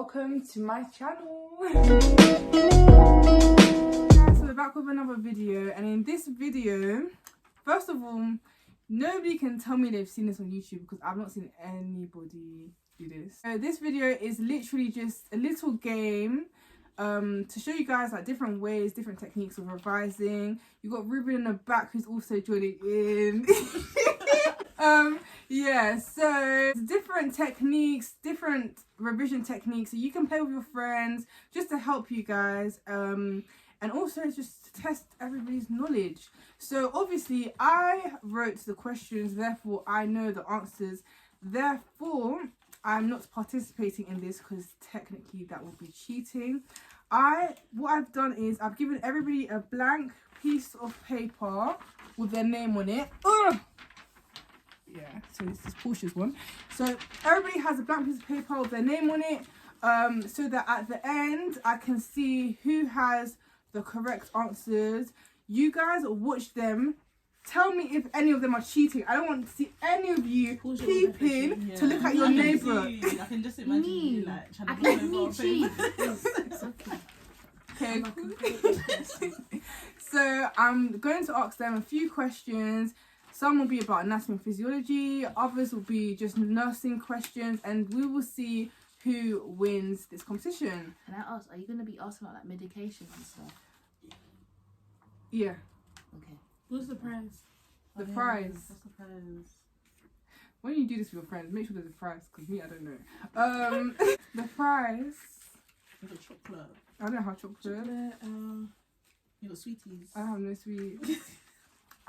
welcome to my channel. So we're back with another video, and in this video, first of all, nobody can tell me they've seen this on YouTube because I've not seen anybody do this. So this video is literally just a little game to show you guys like different ways, different techniques of revising. You got Ruben in the back who's also joining in. Yeah, so different techniques, different revision techniques, so you can play with your friends just to help you guys, and also just to test everybody's knowledge. So obviously I wrote the questions, therefore I know the answers, therefore I'm not participating in this because technically that would be cheating. What I've done is I've given everybody a blank piece of paper with their name on it. Ugh! Yeah, so this is Portia's one. So everybody has a blank piece of paper with their name on it, so that at the end I can see who has the correct answers. You guys watch them, tell me if any of them are cheating. I don't want to see any of you peeping to look at your neighbour. I can just imagine you like trying to get me cheat. It's okay. Okay. So I'm going to ask them a few questions. Some will be about anatomy and physiology, others will be just nursing questions, and we will see who wins this competition. Can I ask, are you going to be asking about like medication and stuff? Yeah. Okay. What's the prize? The prize. What's the prize? When you do this with your friends, make sure there's a prize, because me, I don't know. The prize. Is it chocolate? I don't have chocolate. You got sweeties. I have no sweets.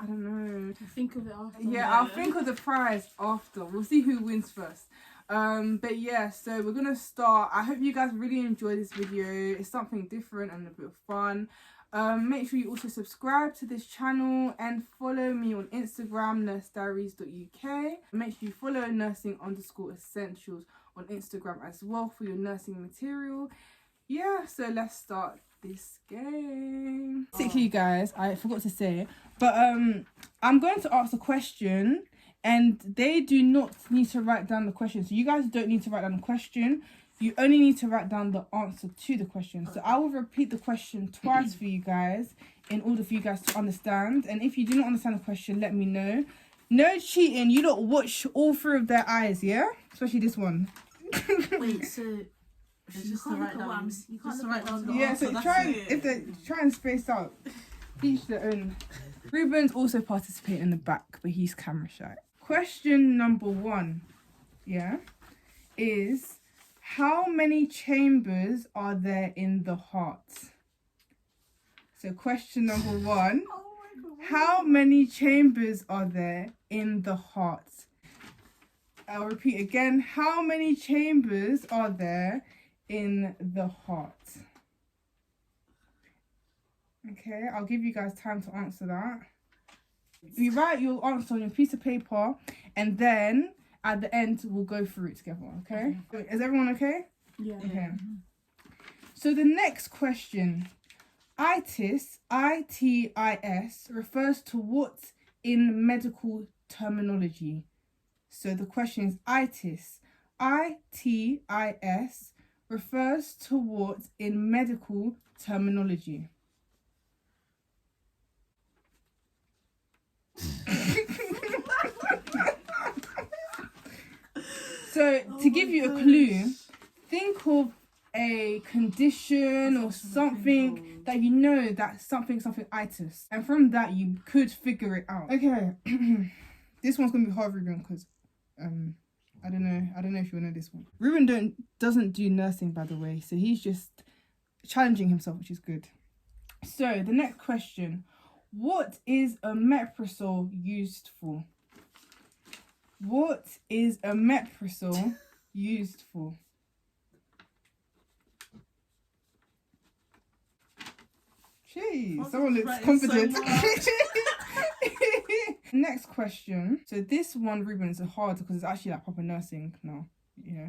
I don't know. Think of it after. Yeah, I'll think of the prize after. We'll see who wins first. But yeah, so we're gonna start. I hope you guys really enjoy this video. It's something different and a bit of fun. Make sure you also subscribe to this channel and follow me on Instagram, nursediaries.uk. Make sure you follow nursing_essentials on Instagram as well for your nursing material. Yeah, so let's start this game. Basically, guys, I forgot to say, but I'm going to ask a question and they do not need to write down the question. So you guys don't need to write down the question. You only need to write down the answer to the question. So I will repeat the question twice for you guys in order for you guys to understand. And if you do not understand the question, let me know. No cheating. You don't watch all three of their eyes, yeah? Especially this one. Wait, so It's you just can't to look write at what down. you can't Just to look write at down what the Yeah, answer, so that's try it. if they try and space out. Each their own. Ruben's also participating in the back, but he's camera shy. Question number 1, yeah, is how many chambers are there in the heart? So question number 1, Oh my God. how many chambers are there in the heart? I'll repeat again, how many chambers are there in the heart? Okay, I'll give you guys time to answer that. You write your answer on your piece of paper and then at the end we'll go through it together, okay? Is everyone okay? Yeah. Okay. So the next question, itis, I-T-I-S, refers to what in medical terminology? So the question is itis, I-T-I-S, refers to what in medical terminology? So to give you a clue, think of a condition or something that you know that's something itis, and from that you could figure it out. Okay. This one's gonna be hard, Ruben, because I don't know if you know this one. Ruben doesn't do nursing, by the way, so he's just challenging himself, which is good. So the next question, what is omeprazole used for? What is omeprazole used for? Jeez, someone looks confident. Next question. So this one, Ruben, is hard because it's actually like proper nursing now. Yeah.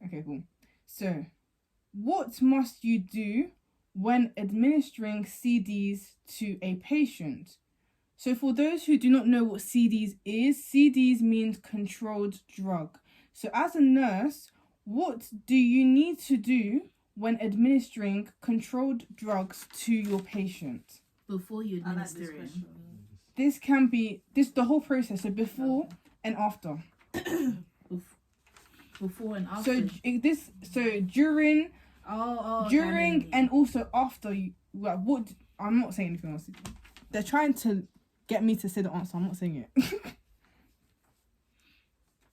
Okay, cool. So, what must you do when administering CDs to a patient? So for those who do not know what CDs is, CDs means controlled drug. So as a nurse, What do you need to do when administering controlled drugs to your patient? Before you I like this administer it. question. This can be the whole process. So before and after. Before and after. During okay. and also after you. Like, what? I'm not saying anything else. They're trying to get me to say the answer. I'm not saying it.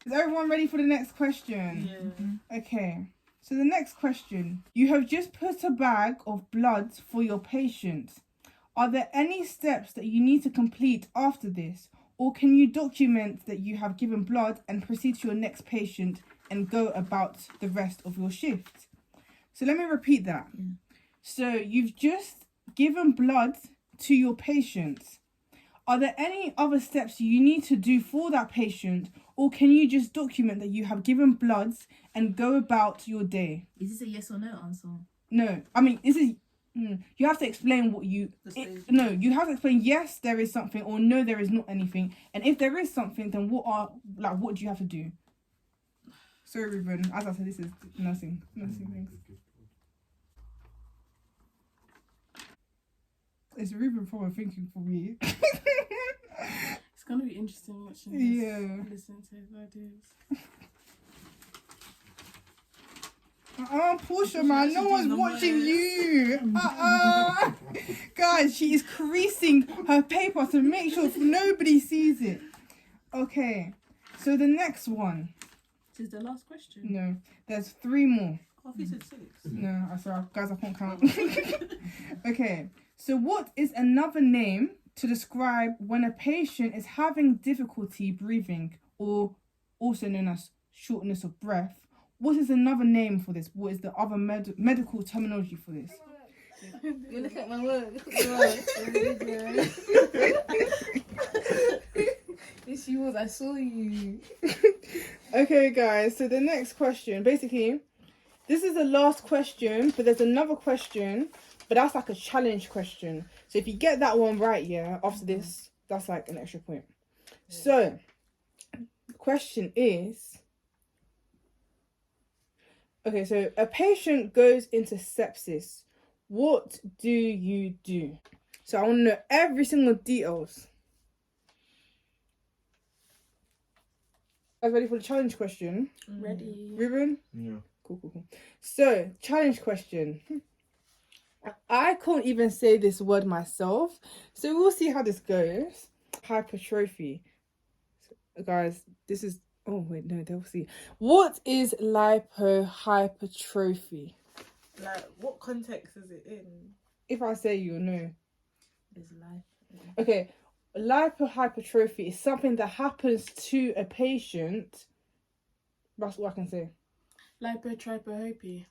Is everyone ready for the next question? Yeah. Mm-hmm. Okay. So the next question. You have just put a bag of blood for your patient. Are there any steps that you need to complete after this? Or can you document that you have given blood and proceed to your next patient and go about the rest of your shift? So let me repeat that. Yeah. So you've just given blood to your patient. Are there any other steps you need to do for that patient, or can you just document that you have given blood and go about your day? Is this a yes or no answer? No, I mean, this is... you have to explain what you... you have to explain yes, there is something, or no, there is not anything. And if there is something, then what do you have to do? Sorry, Ruben. As I said, this is nursing things. It's Ruben probably thinking for me. It's gonna be interesting watching this. Yeah. Listening to his ideas. Portia, man, no one's watching you. Guys, she is creasing her paper to make sure nobody sees it. Okay, so the next one. This is the last question. No, there's 3 more. I thought you said 6. No, sorry, guys, I can't count. Okay, so what is another name to describe when a patient is having difficulty breathing, or also known as shortness of breath? What is another name for this? What is the other medical terminology for this? You look at my work. Yes, she was. I saw you. Okay, guys, so the next question, basically, this is the last question, but there's another question, but that's like a challenge question. So if you get that one right, after this, that's like an extra point. So, the question is... Okay, so a patient goes into sepsis. What do you do? So I want to know every single details. Guys, ready for the challenge question? Ready? Ruben? Yeah. Cool. So, challenge question. I can't even say this word myself, so we'll see how this goes. Hypertrophy. So, guys, this is... Oh, wait, no, they'll see. What is lipohypertrophy? Like, what context is it in? If I say, you'll know. There's life. Okay, lipohypertrophy is something that happens to a patient. That's what I can say. Lipotripohopy.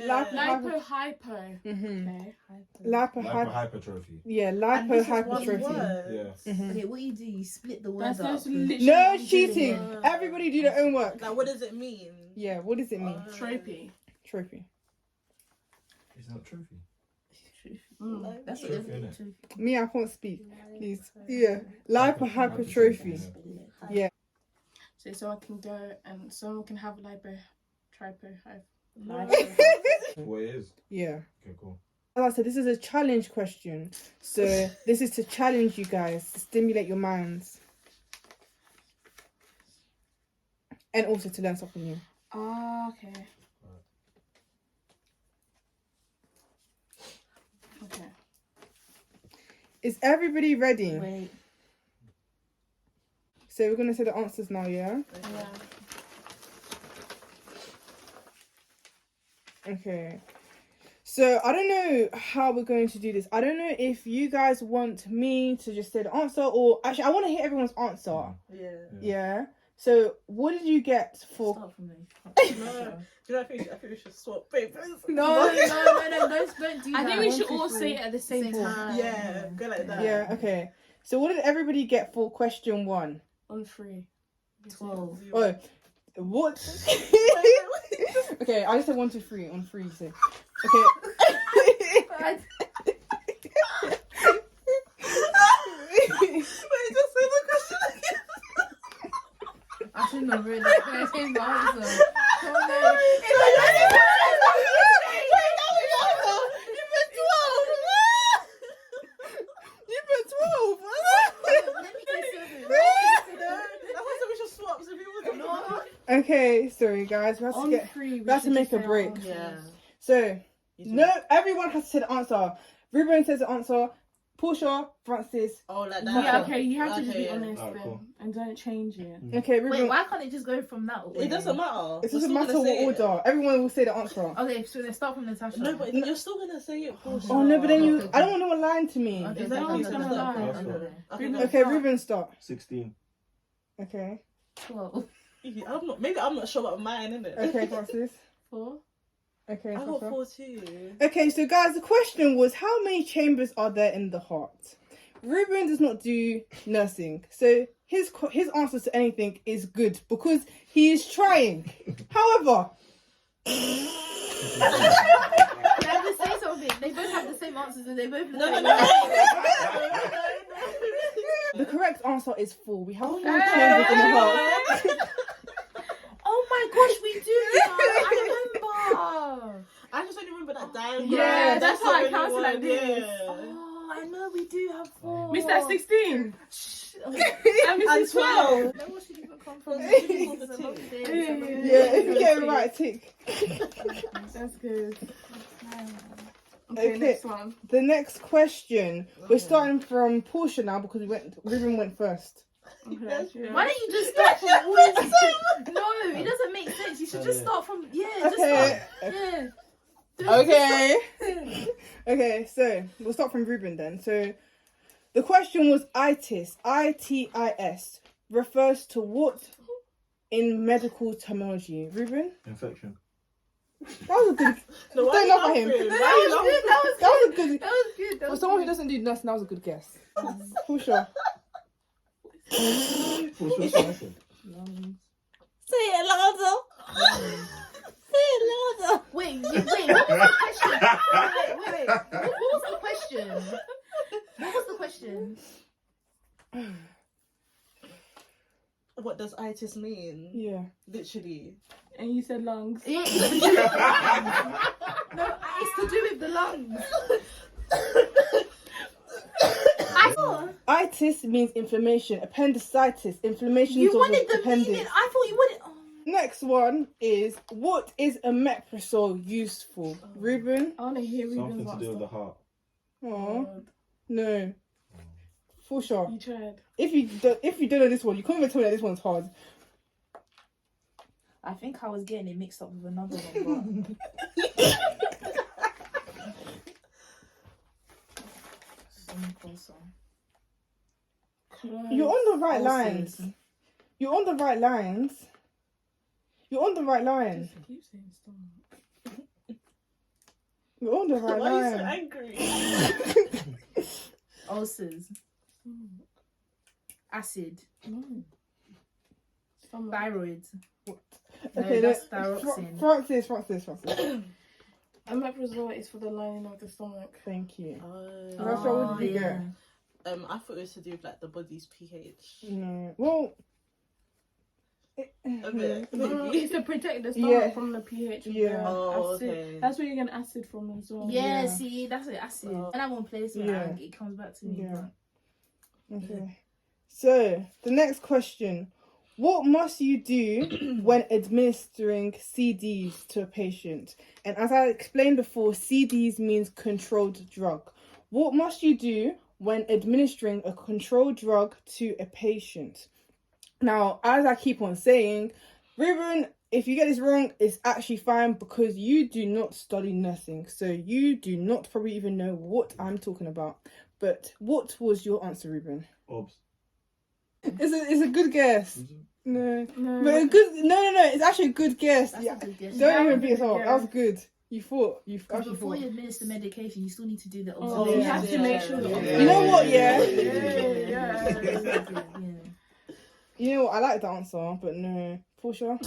Lipo-hypo. Okay. Lipohypertrophy. Yeah, lipohypertrophy. Yeah. Okay, what you do? You split the word That's up. literally No cheating. Everybody do their own work. Like, what does it mean? Yeah, what does it mean? Trophy. Trophy. It's not trophy. That's Trophy, what innit? trophy. Me, I can't speak. Please. Yeah, lipohypertrophy. Yeah. So someone can go and someone can have lipotripohopy. What it is? Yeah. Okay, cool. As I said, this is a challenge question. So this is to challenge you guys, to stimulate your minds. And also to learn something new. Ah, okay. Okay. Is everybody ready? Wait. So we're going to say the answers now, yeah? Yeah. Okay. So I don't know how we're going to do this. I don't know if you guys want me to just say the answer, or actually I want to hear everyone's answer. Yeah. So what did you get for... Start from there. No. Do you know, I think we should swap papers. No, don't do that. I think we 1, should 2, all 3. say it at the same time. Yeah, go like that. Yeah, okay. So what did everybody get for question 1? On 3. 12. Oh, what? Okay, I just said 1, 2, 3 on 3. So, okay. Wait, just say the question again. not ready. Can I change my answer? Come on, then. You put 12. Let me get 7. No. Okay, sorry guys, we have to On get. 3, we have to make a break. Yeah. So no, everyone has to say the answer. Ruben says the answer. Portia, Francis. Oh, like that. Yeah, okay, you have to just be Okay. honest Alright, then. cool. And don't change it. Okay, Ruben. Wait, why can't it just go from that order? It doesn't matter. It You're doesn't still matter gonna what say it. order. Everyone will say the answer. Okay, so let's start from Natasha. No, but you're still gonna say it, Portia. Oh no, but then you. I don't want no one lying to me. Okay, No one's gonna lie. Okay, Ruben, start. 16. Okay. 12. Maybe I'm not sure about mine, innit? Okay, Francis. 4. Okay. I got Natasha. 4 too. Okay, so guys, the question was how many chambers are there in the heart? Ruben does not do nursing, so his answer to anything is good because he is trying. However, Can I just say something? They both have the same answers and they both look No. the correct answer is 4. We have 4 Hey! chambers in the heart. Oh my gosh, we do! I remember! I just only remember that diagram. Yeah, that's the why I only counted one, like this. Oh, I know we do have 4. Missed that 16. Oh, I missed And 12. where was she even come from? Yeah, Yeah, if you get it right, tick. That's good. Okay. Okay, next one. The next question. We're starting from Portia now because Ruben went first. Okay. Why don't you just start from always? No, it doesn't make sense. You should just start from just Okay. start. Yeah. Okay. Okay, so we'll start from Ruben then. So the question was itis. ITIS refers to what in medical terminology? Ruben? Infection. That was a good. No, why Don't you laugh at him. laughing? That Why you was laughing? good. That was That was a good. good. That was good. That For was someone who good. doesn't do nursing, that was a good guess. Portia. What's your answer? Say it louder. Say it louder. Wait, what was the question? Wait. What was the question? What was the question? What does itis mean? Yeah. Literally. And you said lungs. Yeah, it's to do with the lungs. No, it's to do with the lungs. Itis means inflammation. Appendicitis. Inflammation You of the wanted the appendix. meaning. I thought you wanted. Oh. Next one is what is omeprazole used for? Ruben? I want to hear Something Ruben's to do with the answer. heart. Oh no. For sure. You tried. If you don't know this one, you can't even tell me that this one's hard. I think I was getting it mixed up with another one. You're on the right Ulcers. lines. You're on the right lines. You're on the right line. I keep saying stomach. You're on the right Why are you so line. angry? Ulcers. Acid. No. Stomach. Thyroid. Okay, that's then, thyroxine. Francis. Omeprazole is for the lining of the stomach. Thank you. Oh. Russia, what did you get? I thought it was to do with like the body's pH. No. Well. A bit. No, Maybe. it's to protect the stomach Yeah. from the pH of Yeah. the Oh, acid. okay. That's where you get acid from as well. Yeah, Yeah. see, that's it, acid. Oh. And I won't place it, Yeah. it comes back to me. Yeah. Okay. So the next question: what must you do when administering CDs to a patient? And as I explained before, CDs means controlled drug. What must you do when administering a controlled drug to a patient? Now, as I keep on saying, Ruben, if you get this wrong, it's actually fine because you do not study nursing. So you do not probably even know what I'm talking about. But what was your answer, Ruben? Obs. It's a good guess. No. No. But a good no. It's actually a good guess. That's Yeah. a good guess. Don't even Yeah, beat yourself. yeah. That was good. You thought. You Because actually before thought. you administer medication, you still need to do the Oh, observation. you have to make sure. You know what? Yeah. Yeah. You know what? I like the answer, but no. For sure.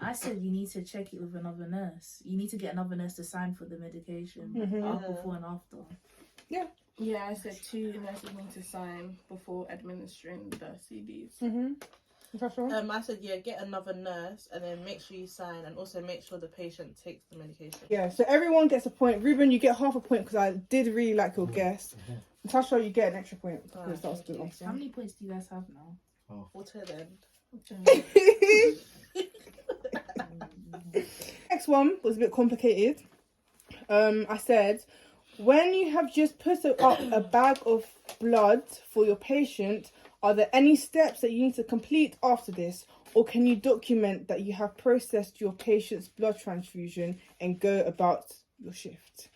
I said you need to check it with another nurse. You need to get another nurse to sign for the medication Mhm. before and after. Yeah, I said 2 nurses need to sign before administering the CDs. Mhm. Natasha? I said, yeah, get another nurse and then make sure you sign and also make sure the patient takes the medication. Yeah, so everyone gets a point. Ruben, you get half a point because I did really like your guess. Natasha, you get an extra point because that was a good answer. How many points do you guys have now? Oh. Or to the end. Next one was a bit complicated. I said, when you have just put up a bag of blood for your patient, are there any steps that you need to complete after this? Or can you document that you have processed your patient's blood transfusion and go about your shift?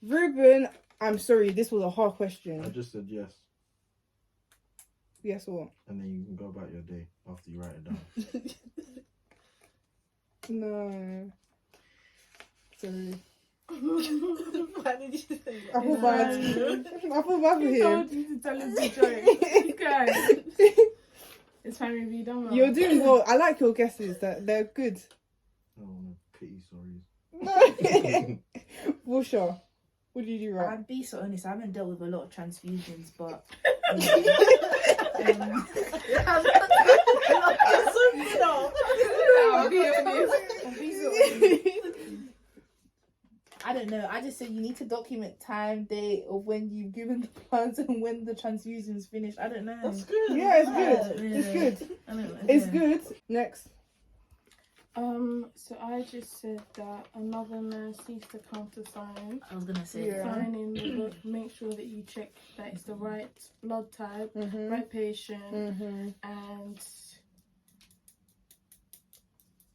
Ruben, I'm sorry, this was a hard question. I just said yes. Yes or what? And then you can go about your day after you write it down. No. Sorry. Why did you say that? I feel bad. I feel bad for You him. told you to tell him the joke. Okay. It's fine if you don't know. You're doing well. I like your guesses. That they're good. I don't want to pity stories. Washa, what did you do right? I'd be so honest, I haven't dealt with a lot of transfusions, but I'll be honest. I don't know. I just said you need to document time, date of when you've given the bloods and when the transfusion's finished. I don't know. That's good. Yeah, it's good. It's good. I don't know. It's good. Next. So I just said that another nurse needs to countersign. I was gonna say Yeah. Sign in the book, make sure that you check that it's the right blood type, Mm-hmm. right patient, Mm-hmm. and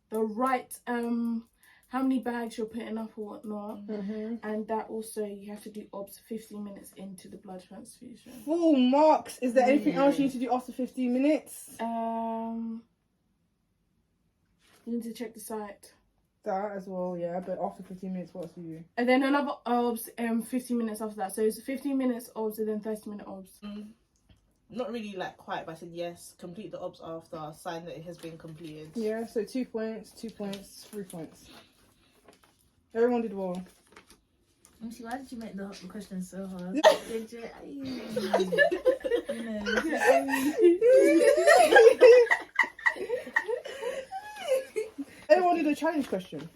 the right how many bags you're putting up or whatnot. Mm-hmm. And that also you have to do obs 15 minutes into the blood transfusion. Full marks. Is there anything else you need to do after 15 minutes? You need to check the site. That as well, yeah. But after 15 minutes, what else do you do? And then another obs 15 minutes after that. So it's 15 minutes obs and then 30-minute obs. Not really like quite, but I said yes. Complete the obs after. Sign that it has been completed. Yeah, so 2 points, 2 points, 3 points. Everyone did well. Let me see, why did you make the question so hard? Did you? Everyone did a challenge question.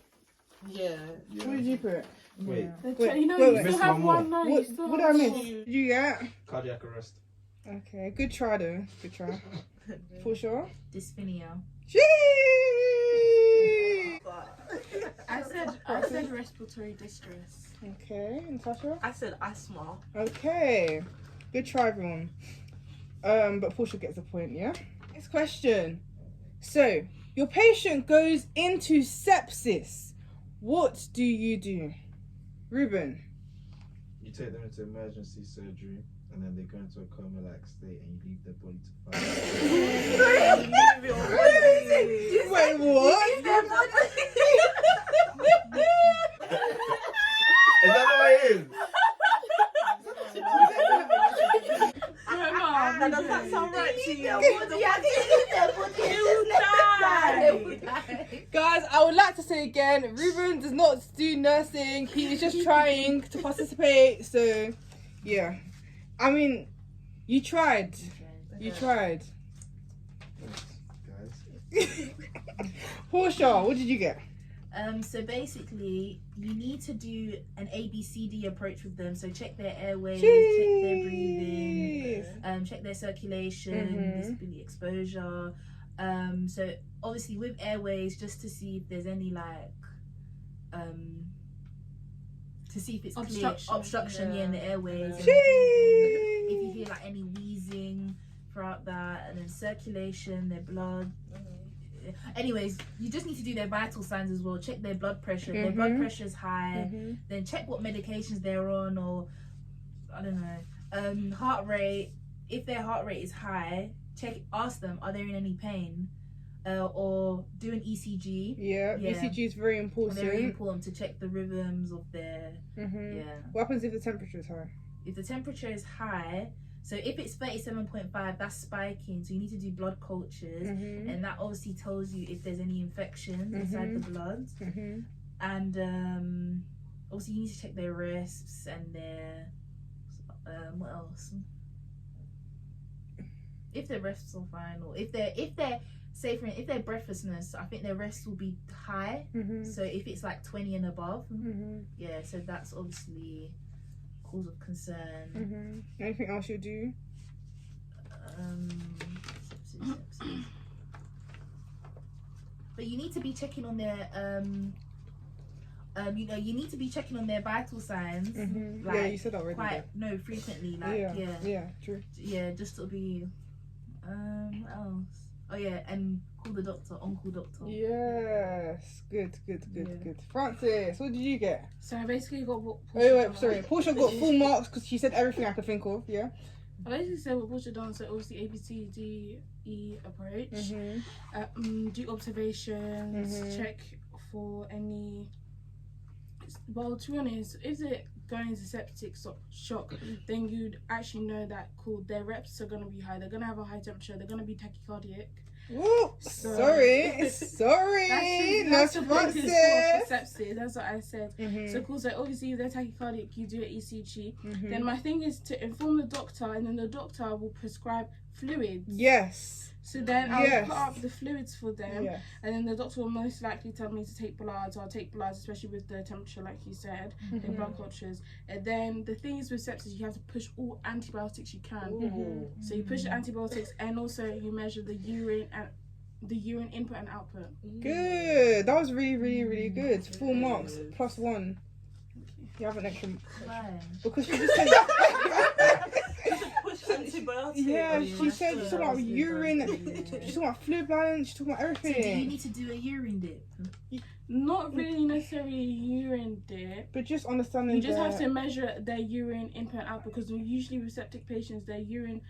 Yeah. What did you put? Wait, Wait, You know, wait, you wait. still Missed have one more. one now. You What still did have I one miss? more. Did you get? cardiac arrest. Okay, good try though. Good try. For sure. Dyspnea. Gee! I said respiratory distress. Okay, Natasha. I said asthma. Okay, good try, everyone. But Portia gets a point, yeah. Next question. So, your patient goes into sepsis. What do you do, Ruben? You take them into emergency surgery, and then they go into a coma-like state, and you leave their body to fire. Wait, what? Is that what it is? That does not sound right to you. Guys, I would like to say again, Ruben does not do nursing. He is just trying to participate. So, yeah. I mean, you tried. You tried. Guys. Portia, what did you get? So basically, you need to do an ABCD approach with them. So check their airways, Jeez. check their breathing, check their circulation, visibility exposure. So obviously with airways, just to see if there's any like, to see if it's obstruction in the airways. And if you hear like any wheezing throughout that, and then circulation, their blood. Anyways, you just need to do their vital signs as well. Check their blood pressure. If their blood pressure is high, then check what medications they're on, or I don't know. Heart rate. If their heart rate is high, ask them, are they in any pain? Or do an ECG. Yeah, ECG is very important. Very important to check the rhythms of their. Yeah. What happens if the temperature is high? If the temperature is high, so if it's 37.5, that's spiking. So you need to do blood cultures, and that obviously tells you if there's any infections inside the blood. And obviously you need to check their risks and their what else? if their breaths are fine, or if they're say for if their breathlessness, I think their rest will be high. So if it's like 20 and above, yeah, so that's obviously cause of concern. Anything else you do? Sepsis. But you need to be checking on their you know, you need to be checking on their vital signs. Like, yeah, you said that already. Quite frequently. Like yeah, true. Yeah, just to be what else? Oh yeah, and call the doctor, on-call doctor. Yes, good. Francis, what did you get? So I basically got what sorry. Portia got full marks because she said everything I could think of. Yeah. I basically said what Portia done. So obviously ABCDE approach. Do observations. Check for any. Well, to be honest, if they're going into septic shock, then you'd actually know that their reps are going to be high. They're going to have a high temperature. They're going to be tachycardic. Whoa, sorry. That's Francis. Sepsis. That's what I said. So cool. So obviously, if they're tachycardic, you do an ECG. Then my thing is to inform the doctor, and then the doctor will prescribe fluids. Yes. So then I'll put up the fluids for them, and then the doctor will most likely tell me to take bloods. So I'll take bloods, especially with the temperature, like you said, the blood cultures. And then the thing is with sepsis, you have to push all antibiotics you can. So you push the antibiotics, and also you measure the urine input and output. Good. That was really good. Full marks, +1. You have an extra. Because she just said. Antibiotics. Yeah, she said she's talking about urine, she's talking about fluid balance, she's talking about everything. So do you need to do a urine dip? Not really necessarily a urine dip, but just understanding. You just have to measure their urine input and output, because usually with septic patients, their urine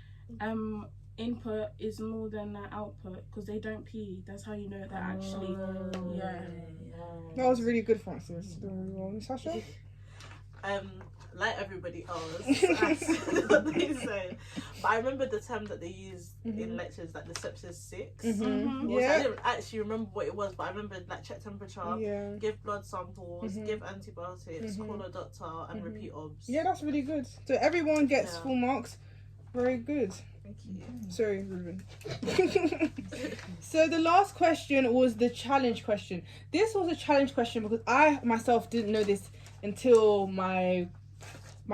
input is more than their output because they don't pee. That's how you know that actually. That was really good, Francis. Doing well, Natasha. Like everybody else, I see what they say. But I remember the term that they used in lectures, like the sepsis 6. I didn't actually remember what it was, but I remember like check temperature, give blood samples, give antibiotics, call a doctor, and repeat obs. Yeah, that's really good. So everyone gets full marks. Very good. Thank you. Sorry, Ruben. So the last question was the challenge question. This was a challenge question because I myself didn't know this until my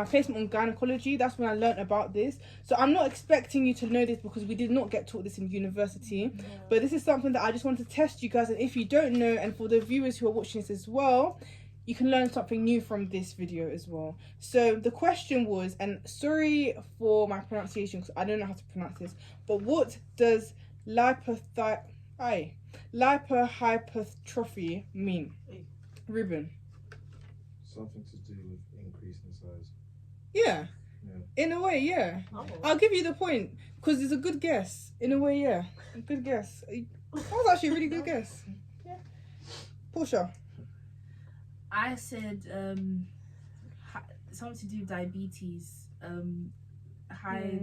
placement on gynecology. That's when I learned about this. So I'm not expecting you to know this because we did not get taught this in university. But this is something that I just want to test you guys. And if you don't know, and for the viewers who are watching this as well, you can learn something new from this video as well. So the question was, and sorry for my pronunciation because I don't know how to pronounce this, but what does lipohypertrophy mean? Ruben? Something to do with increasing size. Yeah. In a way, yeah. I'll give you the point because it's a good guess. In a way, yeah. A good guess. That was actually a really good guess. Yeah. Portia? I said something to do with diabetes. High.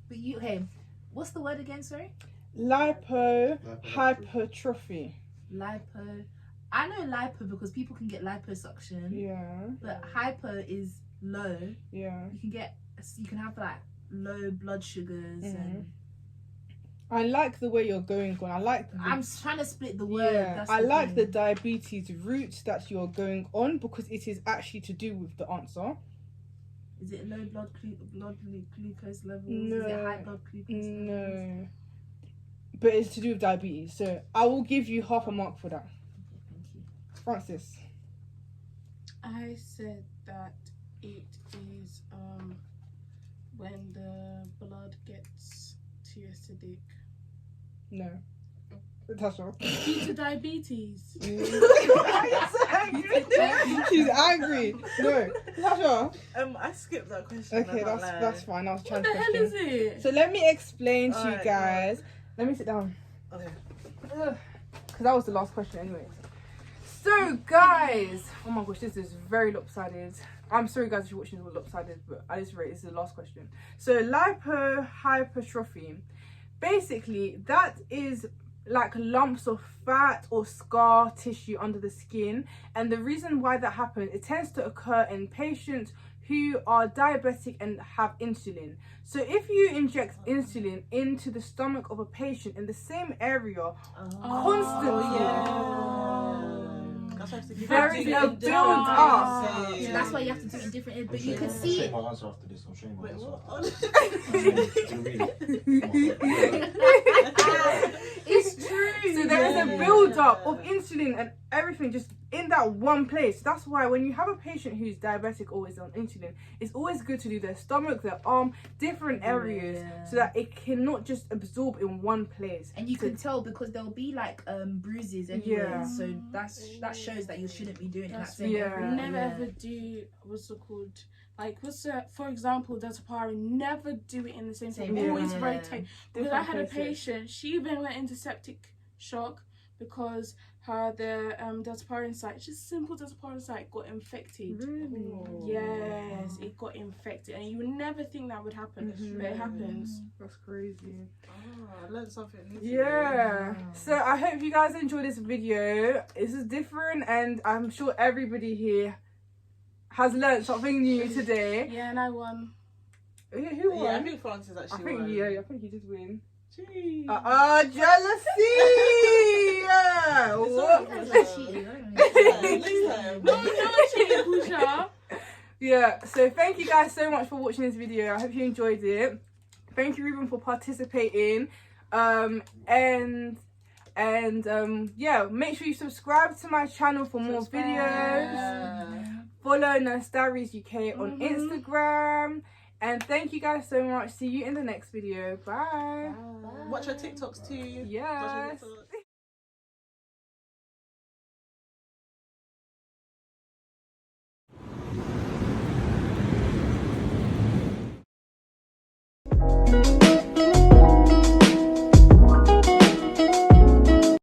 But you, hey, what's the word again? Sorry. Lipohypertrophy. Lipo. I know lipo because people can get liposuction. Yeah. But hyper is low. Yeah. You can have like low blood sugars and. I like the way you're going on. I'm trying to split the word. Yeah, I like the diabetes route that you're going on because it is actually to do with the answer. Is it low blood glucose levels? No. Is it high blood glucose levels? No. But it's to do with diabetes. So I will give you half a mark for that. Thank you. Francis? I said that it is when the blood gets too acidic. No. Natasha? Due to diabetes. She's angry. No. Natasha? I skipped that question. Okay, that's fine. I was trying to What the hell is it? So let me explain to you guys. Right. Let me sit down. Okay. Because that was the last question anyway. So guys, oh my gosh, this is very lopsided. I'm sorry guys if you're watching this with lopsided, but at this rate, this is the last question. So lipohypertrophy, basically that is like lumps of fat or scar tissue under the skin. And the reason why that happens, it tends to occur in patients who are diabetic and have insulin. So if you inject insulin into the stomach of a patient in the same area constantly, there is a build up. So that's why you have to do it in different, but you can see it. My answer after this. I'm showing my Wait, answer. what? It's true. So there is a build up of insulin and everything just in that one place. That's why when you have a patient who's diabetic or is on insulin, it's always good to do their stomach, their arm, different areas, so that it cannot just absorb in one place. And you can tell because there'll be like bruises anyway, so that shows that you shouldn't be doing it in that same area. Never ever do what's it called? Like for example, Delta never do it in the same thing. Always rotate. Because I had a patient, she even went into septic shock because the Delta site, just simple Delta site, got infected. Really? Yes, it got infected, and you would never think that would happen, but it happens. That's crazy. I learned something new today. Yeah. So I hope you guys enjoy this video. This is different, and I'm sure everybody here has learned something new today. Yeah, and I won. Yeah, who won? Yeah, I think Francis actually won. I think he did win. Jeez. Jealousy! What? Yeah, so thank you guys so much for watching this video. I hope you enjoyed it. Thank you, Ruben, for participating. Yeah, make sure you subscribe to my channel for more videos. Follow Nastaries UK on Instagram. And thank you guys so much. See you in the next video. Bye. Watch your TikToks too. Yes. Watch your TikToks.